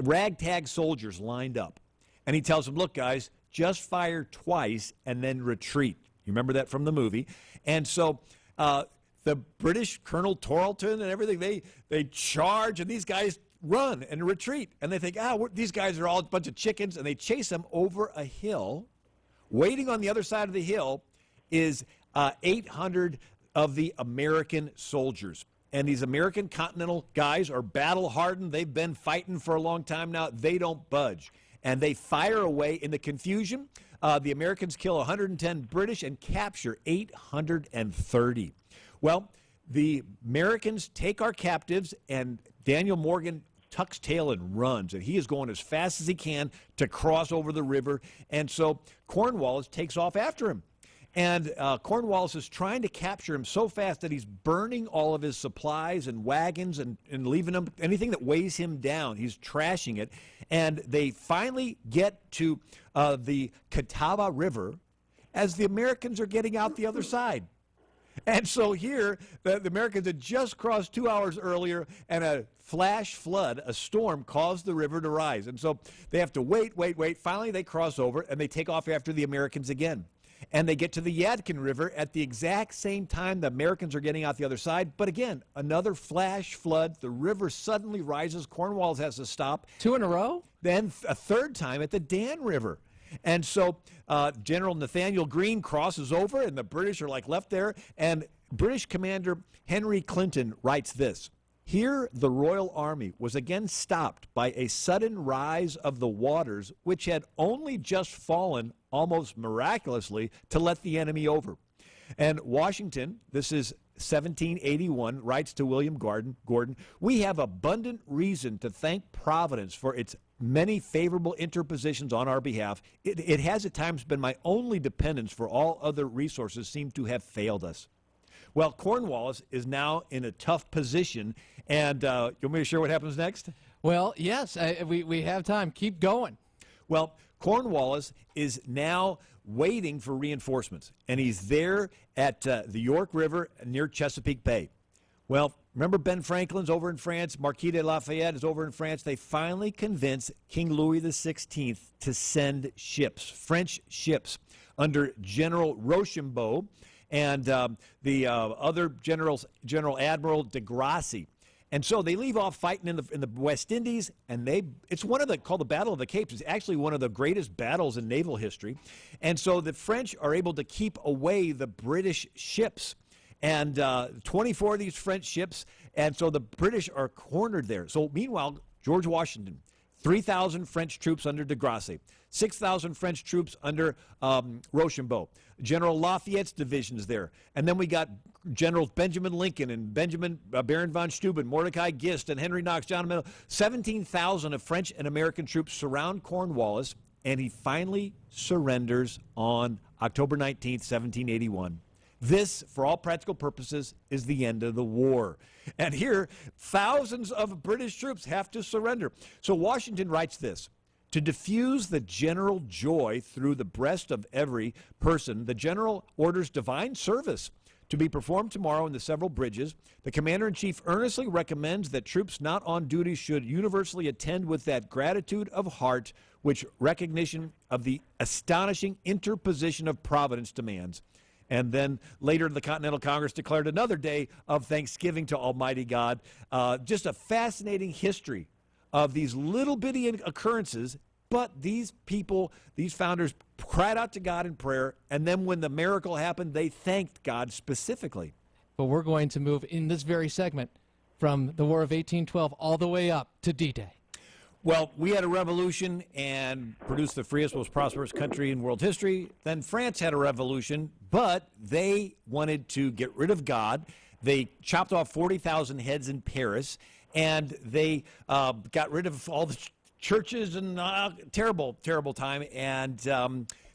ragtag soldiers lined up, and he tells them, look, guys, just fire twice and then retreat. You remember that from the movie? And so the British Colonel Tarleton and everything, they charge, and these guys run and retreat, and they think, these guys are all a bunch of chickens, and they chase them over a hill. Waiting on the other side of the hill is 800 of the American soldiers, and these American Continental guys are battle-hardened. They've been fighting for a long time now. They don't budge, and they fire away. In the confusion, the Americans kill 110 British and capture 830. Well, the Americans take our captives, and Daniel Morgan tucks tail and runs, and he is going as fast as he can to cross over the river. And so Cornwallis takes off after him, and Cornwallis is trying to capture him so fast that he's burning all of his supplies and wagons and leaving them, anything that weighs him down, he's trashing it. And they finally get to the Catawba River as the Americans are getting out the other side. And so here, the Americans had just crossed 2 hours earlier, and a flash flood, a storm, caused the river to rise. And so they have to wait. Finally, they cross over, and they take off after the Americans again. And they get to the Yadkin River at the exact same time the Americans are getting out the other side. But again, another flash flood. The river suddenly rises. Cornwallis has to stop. 2 in a row? Then a third time at the Dan River. And so General Nathaniel Greene crosses over, and the British are like left there. And British Commander Henry Clinton writes this: here the Royal Army was again stopped by a sudden rise of the waters, which had only just fallen, almost miraculously, to let the enemy over. And Washington, this is 1781, writes to William Gordon, we have abundant reason to thank Providence for its many favorable interpositions on our behalf. It has at times been my only dependence, for all other resources seem to have failed us. Well, Cornwallis is now in a tough position. And you want me to share what happens next? Well, yes, we have time. Keep going. Well, Cornwallis is now waiting for reinforcements, and he's there at the York River near Chesapeake Bay. Well, remember Ben Franklin's over in France, Marquis de Lafayette is over in France. They finally convinced King Louis XVI to send ships, French ships, under General Rochambeau and the other generals, General Admiral de Grasse. And so they leave off fighting in the West Indies, and it's one of called the Battle of the Capes. It's actually one of the greatest battles in naval history. And so the French are able to keep away the British ships. And 24 of these French ships, and so the British are cornered there. So meanwhile, George Washington, 3,000 French troops under de Grasse, 6,000 French troops under Rochambeau. General Lafayette's division is there. And then we got Generals Benjamin Lincoln and Benjamin Baron von Steuben, Mordecai Gist, and Henry Knox, John Mel. 17,000 of French and American troops surround Cornwallis, and he finally surrenders on October 19th, 1781. This, for all practical purposes, is the end of the war. And here, thousands of British troops have to surrender. So Washington writes this: to diffuse the general joy through the breast of every person, the general orders divine service to be performed tomorrow in the several bridges. The commander-in-chief earnestly recommends that troops not on duty should universally attend with that gratitude of heart which recognition of the astonishing interposition of Providence demands. And then later, the Continental Congress declared another day of thanksgiving to Almighty God. Just a fascinating history of these little bitty occurrences, but these people, these founders, cried out to God in prayer, and then when the miracle happened, they thanked God specifically. But we're going to move in this very segment from the War of 1812 all the way up to D-Day. Well, we had a revolution and produced the freest, most prosperous country in world history. Then France had a revolution, but they wanted to get rid of God. They chopped off 40,000 heads in Paris, and they got rid of all the churches, and terrible, terrible time. And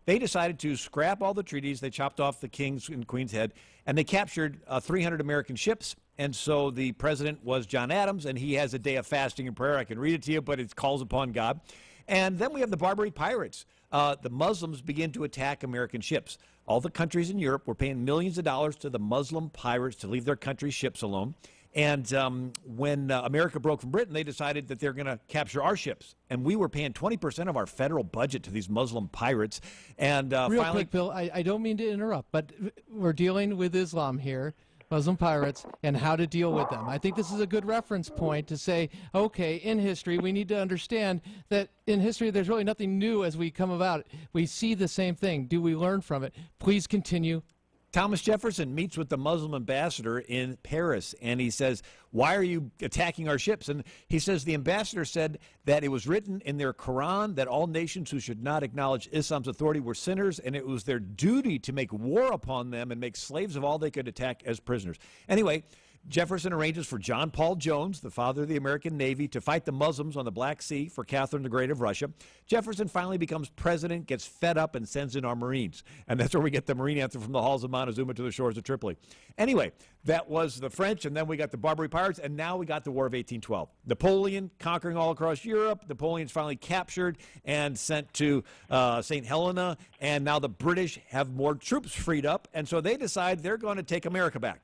they decided to scrap all the treaties. They chopped off the king's and queen's head, and they captured 300 American ships. And so the president was John Adams, and he has a day of fasting and prayer. I can read it to you, but it calls upon God. And then we have the Barbary pirates. The Muslims begin to attack American ships. All the countries in Europe were paying millions of dollars to the Muslim pirates to leave their country's ships alone. And when America broke from Britain, they decided that they're going to capture our ships. And we were paying 20% of our federal budget to these Muslim pirates. And Real quick, Bill, I don't mean to interrupt, but we're dealing with Islam here, Muslim pirates, and how to deal with them. I think this is a good reference point to say, okay, in history, we need to understand that in history, there's really nothing new as we come about. We see the same thing. Do we learn from it? Please continue. Thomas Jefferson meets with the Muslim ambassador in Paris, and he says, why are you attacking our ships? And he says the ambassador said that it was written in their Quran that all nations who should not acknowledge Islam's authority were sinners, and it was their duty to make war upon them and make slaves of all they could attack as prisoners. Anyway, Jefferson arranges for John Paul Jones, the father of the American Navy, to fight the Muslims on the Black Sea for Catherine the Great of Russia. Jefferson finally becomes president, gets fed up, and sends in our Marines. And that's where we get the Marine anthem, from the halls of Montezuma to the shores of Tripoli. Anyway, that was the French, and then we got the Barbary pirates, and now we got the War of 1812. Napoleon conquering all across Europe. Napoleon's finally captured and sent to St. Helena, and now the British have more troops freed up, and so they decide they're going to take America back.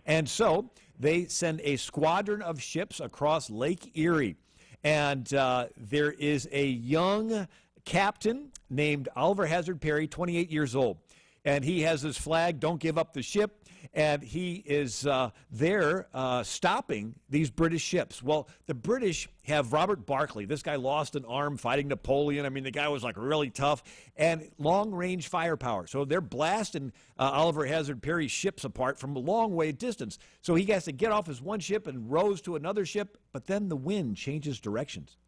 And so they send a squadron of ships across Lake Erie. And there is a young captain named Oliver Hazard Perry, 28 years old. And he has his flag, "Don't give up the ship." And he is there stopping these British ships. Well, the British have Robert Barclay. This guy lost an arm fighting Napoleon. I mean, the guy was like really tough, and long-range firepower. So they're blasting Oliver Hazard Perry's ships apart from a long way distance. So he has to get off his one ship and rows to another ship, but then the wind changes directions.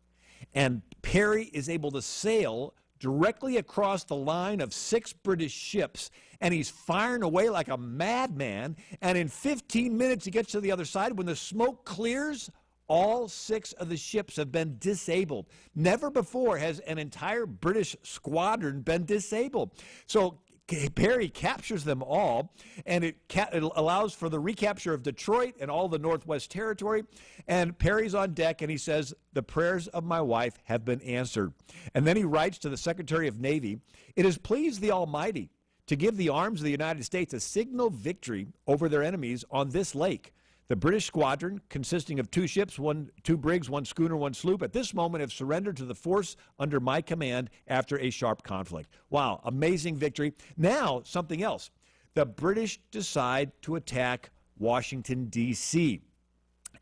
And Perry is able to sail directly across the line of 6 British ships, and he's firing away like a madman. And in 15 minutes, he gets to the other side. When the smoke clears, all 6 of the ships have been disabled. Never before has an entire British squadron been disabled. So Perry captures them all, and it allows for the recapture of Detroit and all the Northwest Territory. And Perry's on deck, and he says, "The prayers of my wife have been answered." And then he writes to the Secretary of Navy, "It has pleased the Almighty to give the arms of the United States a signal victory over their enemies on this lake. The British squadron, consisting of 2 ships, 2 brigs, 1 schooner, 1 sloop, at this moment have surrendered to the force under my command after a sharp conflict." Wow, amazing victory. Now, something else. The British decide to attack Washington, D.C.,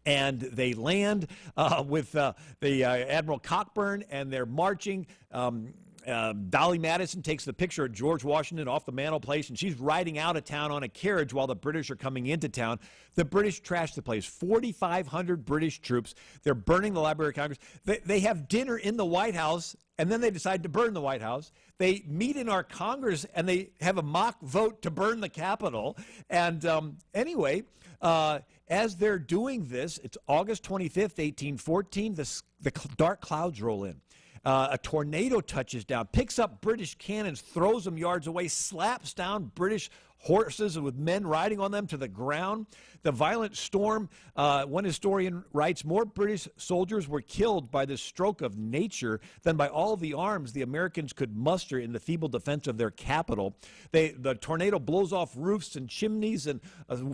and they land with the Admiral Cockburn, and they're marching. Dolly Madison takes the picture of George Washington off the mantelpiece, and she's riding out of town on a carriage while the British are coming into town. The British trash the place. 4,500 British troops. They're burning the Library of Congress. They have dinner in the White House, and then they decide to burn the White House. They meet in our Congress, and they have a mock vote to burn the Capitol. And anyway, as they're doing this, it's August 25th, 1814, the dark clouds roll in. A tornado touches down, picks up British cannons, throws them yards away, slaps down British horses with men riding on them to the ground. The violent storm, one historian writes, more British soldiers were killed by this stroke of nature than by all the arms the Americans could muster in the feeble defense of their capital. The tornado blows off roofs and chimneys and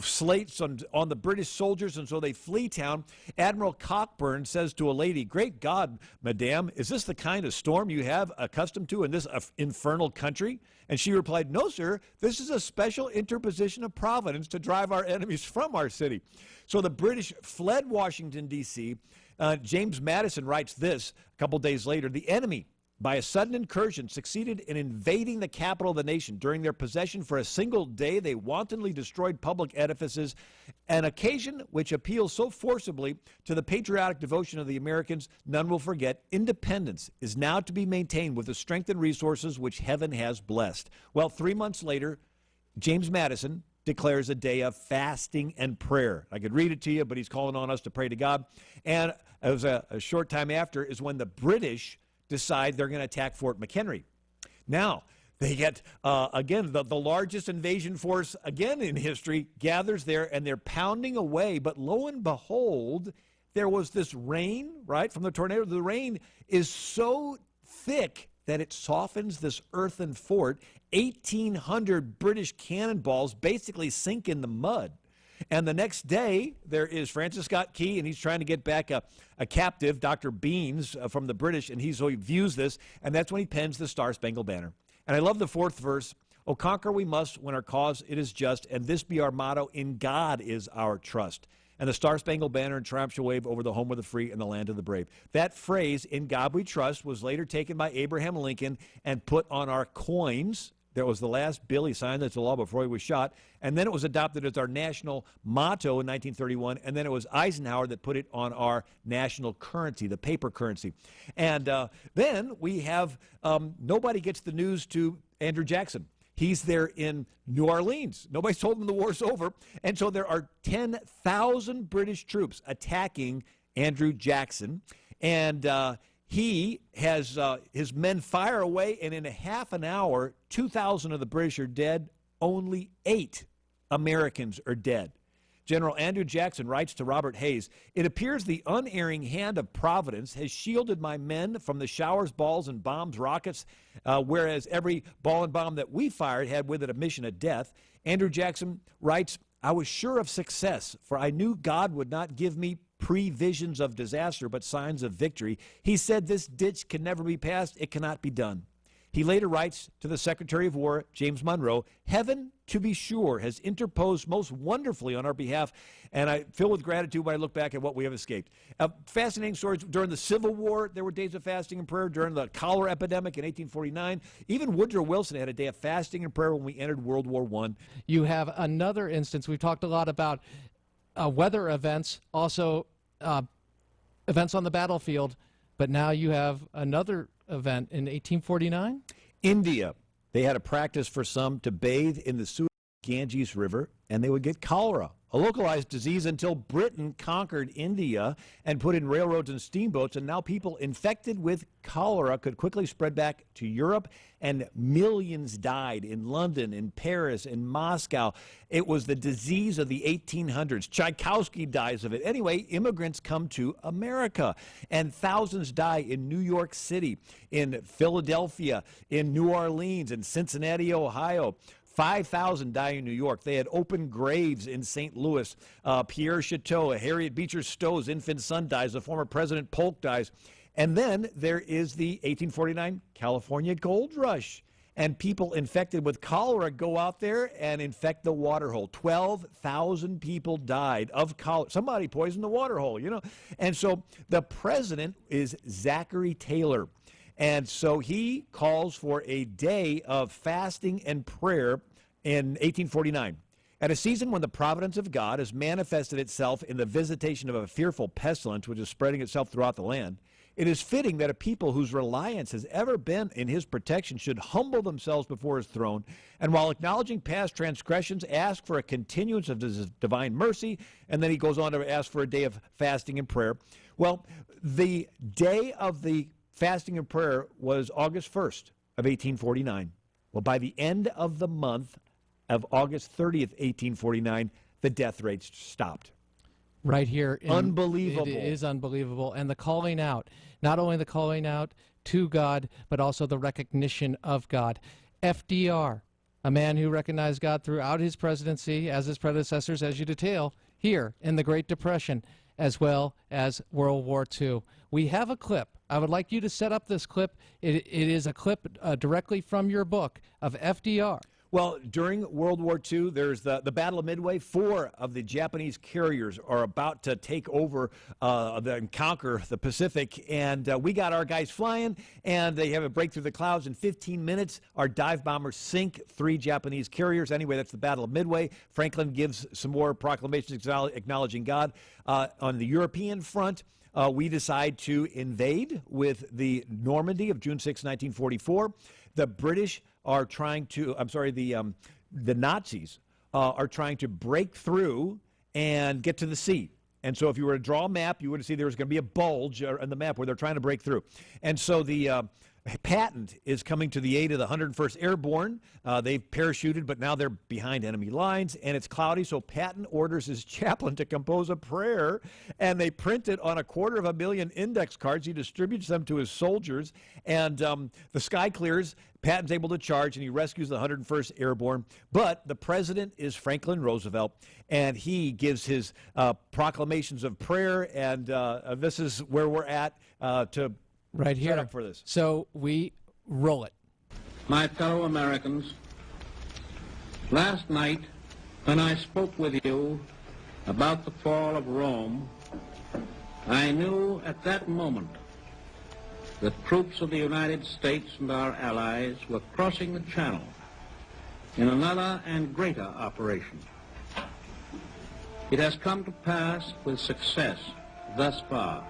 slates on the British soldiers, and so they flee town. Admiral Cockburn says to a lady, "Great God, madame, is this the kind of storm you have accustomed to in this infernal country?" And she replied, "No, sir, this is a special interposition of Providence to drive our enemies from our city." So the British fled Washington, D.C. James Madison writes this a couple days later: "The enemy, by a sudden incursion, succeeded in invading the capital of the nation. During their possession for a single day, they wantonly destroyed public edifices, an occasion which appeals so forcibly to the patriotic devotion of the Americans, none will forget. Independence is now to be maintained with the strength and resources which heaven has blessed." Well, 3 months later, James Madison declares a day of fasting and prayer. I could read it to you, but he's calling on us to pray to God. And it was a short time after is when the British decide they're going to attack Fort McHenry. Now, they get, again, the largest invasion force, again, in history, gathers there, and they're pounding away. But lo and behold, there was this rain, right, from the tornado. The rain is so thick that it softens this earthen fort. 1,800 British cannonballs basically sink in the mud. And the next day, there is Francis Scott Key, and he's trying to get back a captive, Dr. Beans, from the British, and he views this, and that's when he pens the Star-Spangled Banner. And I love the 4th verse: "O conquer we must when our cause it is just, and this be our motto, in God is our trust. And the Star-Spangled Banner in triumph shall wave over the home of the free and the land of the brave." That phrase, "in God we trust," was later taken by Abraham Lincoln and put on our coins. That was the last bill he signed into law before he was shot. And then it was adopted as our national motto in 1931. And then it was Eisenhower that put it on our national currency, the paper currency. And then we have nobody gets the news to Andrew Jackson. He's there in New Orleans. Nobody's told him the war's over. And so there are 10,000 British troops attacking Andrew Jackson. And he has his men fire away, and in a half an hour, 2,000 of the British are dead. Only 8 Americans are dead. General Andrew Jackson writes to Robert Hayes, "It appears the unerring hand of Providence has shielded my men from the showers, balls, and bombs, rockets, whereas every ball and bomb that we fired had with it a mission of death." Andrew Jackson writes, "I was sure of success, for I knew God would not give me previsions of disaster, but signs of victory. He said, this ditch can never be passed. It cannot be done." He later writes to the Secretary of War, James Monroe, "Heaven, to be sure, has interposed most wonderfully on our behalf, and I feel with gratitude when I look back at what we have escaped." Fascinating stories. During the Civil War, there were days of fasting and prayer. During the cholera epidemic in 1849, even Woodrow Wilson had a day of fasting and prayer when we entered World War I. You have another instance. We've talked a lot about weather events, also events on the battlefield, but now you have another event in 1849? India. They had a practice for some to bathe in the Suez Ganges River, and they would get cholera, a localized disease until Britain conquered India and put in railroads and steamboats, and now people infected with cholera could quickly spread back to Europe, and millions died in London, in Paris, in Moscow. It was the disease of the 1800s. Tchaikovsky dies of it. Anyway, immigrants come to America, and thousands die in New York City, in Philadelphia, in New Orleans, in Cincinnati, Ohio. 5,000 die in New York. They had open graves in St. Louis. Pierre Chateau, Harriet Beecher Stowe's infant son dies. The former President Polk dies. And then there is the 1849 California Gold Rush. And people infected with cholera go out there and infect the water hole. 12,000 people died of cholera. Somebody poisoned the water hole, you know. And so the president is Zachary Taylor. And so he calls for a day of fasting and prayer in 1849. At a season when the providence of God has manifested itself in the visitation of a fearful pestilence which is spreading itself throughout the land, it is fitting that a people whose reliance has ever been in his protection should humble themselves before his throne, and while acknowledging past transgressions, ask for a continuance of his divine mercy. And then he goes on to ask for a day of fasting and prayer. Well, the day of the fasting and prayer was August 1st of 1849. Well, by the end of the month of August 30th, 1849, the death rate stopped. Right here. Unbelievable. It is unbelievable. And the calling out, not only the calling out to God, but also the recognition of God. FDR, a man who recognized God throughout his presidency, as his predecessors, as you detail, here in the Great Depression, as well as World War II. We have a clip. I would like you to set up this clip. It is a clip directly from your book of FDR. Well, during World War II, there's the Battle of Midway. 4 of the Japanese carriers are about to take over and conquer the Pacific. And we got our guys flying, and they have a break through the clouds. In 15 minutes, our dive bombers sink 3 Japanese carriers. Anyway, that's the Battle of Midway. Franklin gives some more proclamations acknowledging God. On the European front, we decide to invade with the Normandy of June 6, 1944. The British are trying to, the Nazis are trying to break through and get to the sea. And so if you were to draw a map, you would see there was going to be a bulge in the map where they're trying to break through. And so the Patton is coming to the aid of the 101st Airborne. They've parachuted, but now they're behind enemy lines, and it's cloudy, so Patton orders his chaplain to compose a prayer, and they print it on 250,000 index cards. He distributes them to his soldiers, and the sky clears. Patton's able to charge, and he rescues the 101st Airborne. But the president is Franklin Roosevelt, and he gives his proclamations of prayer, and this is where we're at to right here. set up for this. So we roll it. My fellow Americans, last night when I spoke with you about the fall of Rome, I knew at that moment that troops of the United States and our allies were crossing the Channel in another and greater operation. It has come to pass with success thus far.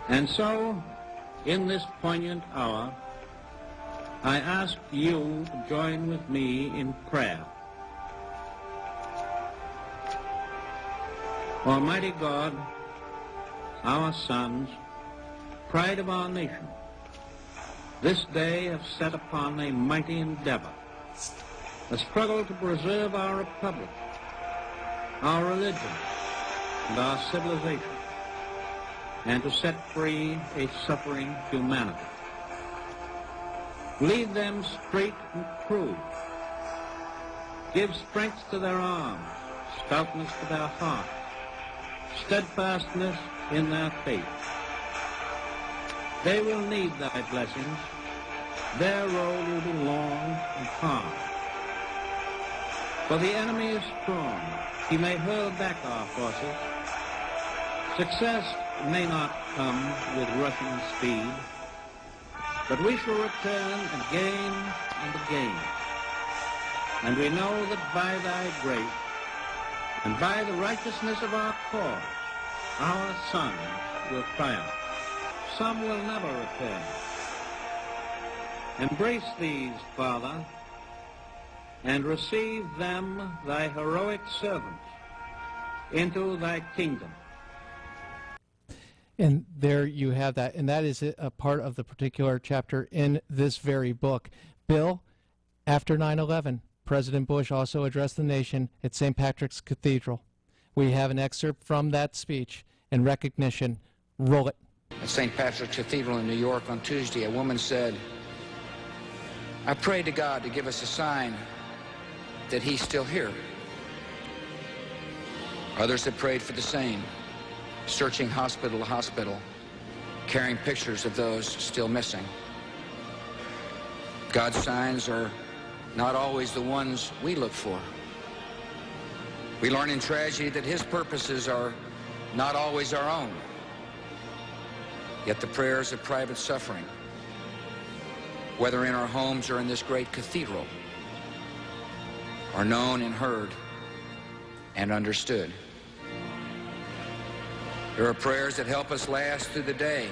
And so, in this poignant hour, I ask you to join with me in prayer. Almighty God, our sons, pride of our nation, this day have set upon a mighty endeavor, a struggle to preserve our republic, our religion, and our civilization, and to set free a suffering humanity. Lead them straight and true. Give strength to their arms, stoutness to their hearts, steadfastness in their faith. They will need thy blessings. Their road will be long and hard. For the enemy is strong. He may hurl back our forces. Success may not come with rushing speed, but we shall return again and again. And we know that by thy grace and by the righteousness of our cause, our sons will triumph. Some will never return. Embrace these, Father, and receive them, thy heroic servants, into thy kingdom. And there you have that, and that is a part of the particular chapter in this very book. Bill, after 9/11, President Bush also addressed the nation at St. Patrick's Cathedral. We have an excerpt from that speech in recognition. Roll it. At St. Patrick's Cathedral in New York on Tuesday, a woman said, "I prayed to God to give us a sign that he's still here." Others have prayed for the same, searching hospital to hospital, carrying pictures of those still missing. God's signs are not always the ones we look for. We learn in tragedy that his purposes are not always our own. Yet the prayers of private suffering, whether in our homes or in this great cathedral, are known and heard and understood. There are prayers that help us last through the day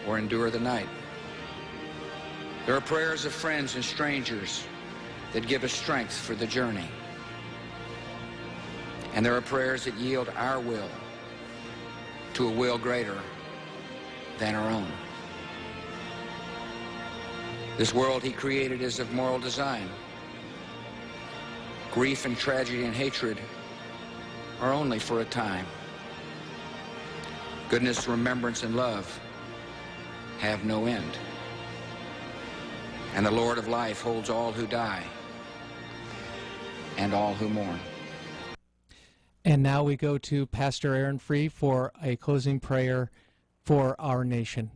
or endure the night. There are prayers of friends and strangers that give us strength for the journey. And there are prayers that yield our will to a will greater than our own. This world he created is of moral design. Grief and tragedy and hatred are only for a time. Goodness, remembrance, and love have no end. And the Lord of life holds all who die and all who mourn. And now we go to Pastor Aaron Free for a closing prayer for our nation.